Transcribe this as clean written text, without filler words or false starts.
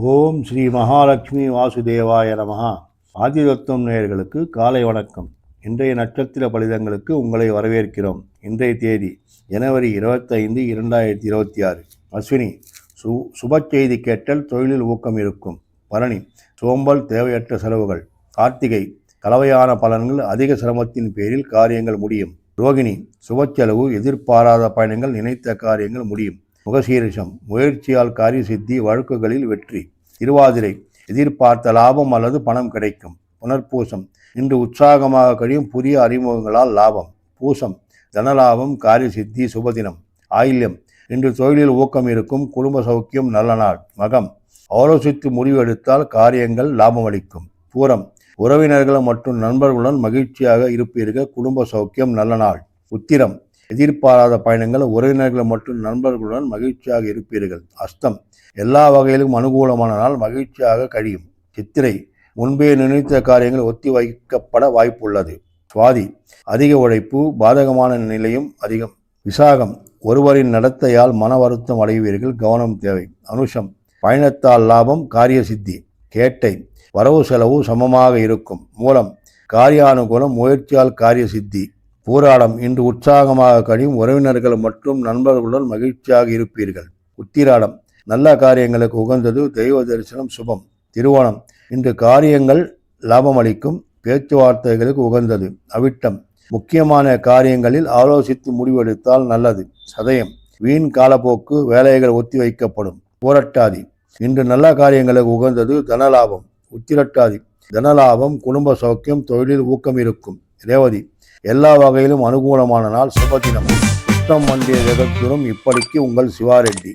ஓம் ஸ்ரீ மகாலட்சுமி வாசுதேவாய நமஹா. ஆதிதத்துவம் நேயர்களுக்கு காலை வணக்கம். இன்றைய நட்சத்திர பலிதங்களுக்கு உங்களை வரவேற்கிறோம். இன்றைய தேதி ஜனவரி 25, 2026. அஸ்வினி சுப செய்தி கேட்டல், தொழிலில் ஊக்கம் இருக்கும். பரணி சோம்பல், தேவையற்ற செலவுகள். கார்த்திகை கலவையான பலன்கள், அதிக சிரமத்தின் பேரில் காரியங்கள் முடியும். ரோகிணி சுபச்செலவு, எதிர்பாராத பயணங்கள், நினைத்த காரியங்கள் முடியும். முகசீரிஷம் முயற்சியால் காரிய சித்தி, வழக்குகளில் வெற்றி. திருவாதிரை எதிர்பார்த்த லாபம் அல்லது பணம் கிடைக்கும். புனர்பூசம் இன்று உற்சாகமாக கழியும், புதிய அறிமுகங்களால் லாபம். பூசம் தனலாபம், காரிய சித்தி, சுபதினம். ஆயில்யம் இன்று தொழிலில் ஊக்கம் இருக்கும், குடும்ப சௌக்கியம், நல்ல நாள். மகம் ஆலோசித்து முடிவெடுத்தால் காரியங்கள் லாபமளிக்கும். பூரம் உறவினர்கள் மற்றும் நண்பர்களுடன் மகிழ்ச்சியாக இருப்பீர்கள், குடும்ப சௌக்கியம், நல்ல நாள். உத்திரம் எதிர்பாராத பயணங்கள், உறவினர்கள் மற்றும் நண்பர்களுடன் மகிழ்ச்சியாக இருப்பீர்கள். அஸ்தம் எல்லா வகையிலும் அனுகூலமான நாள், மகிழ்ச்சியாக கழியும். சித்திரை முன்பே நினைத்த காரியங்கள் ஒத்தி வைக்கப்பட வாய்ப்புள்ளது. சுவாதி அதிக உழைப்பு, பாதகமான நிலையும் அதிகம். விசாகம் ஒருவரின் நடத்தையால் மன வருத்தம் அடைவீர்கள், கவனம் தேவை. அனுஷம் பயணத்தால் லாபம், காரிய சித்தி. கேட்டை வரவு செலவு சமமாக இருக்கும். மூலம் காரியானுகூலம், முயற்சியால் காரிய சித்தி. பூராடம் இன்று உற்சாகமாக கழியும், உறவினர்கள் மற்றும் நண்பர்களுடன் மகிழ்ச்சியாக இருப்பீர்கள். உத்திராடம் நல்ல காரியங்களுக்கு உகந்தது, தெய்வ தரிசனம் சுபம். திருவோணம் இன்று காரியங்கள் லாபம் அளிக்கும், பேச்சுவார்த்தைகளுக்கு உகந்தது. அவிட்டம் முக்கியமான காரியங்களில் ஆலோசித்து முடிவெடுத்தால் நல்லது. சதயம் வீண் காலப்போக்கு, வேலைகள் ஒத்தி வைக்கப்படும். பூரட்டாதி இன்று நல்ல காரியங்களுக்கு உகந்தது, தனலாபம். உத்திரட்டாதி தனலாபம், குடும்ப சௌக்கியம், தொழிலில் ஊக்கம் இருக்கும். ரேவதி எல்லா வகையிலும் அனுகூலமான நாள், சுபதினம். சுத்தம் வண்டிய ஜெகத்குரும். இப்படிக்கு உங்கள் சிவாரெட்டி.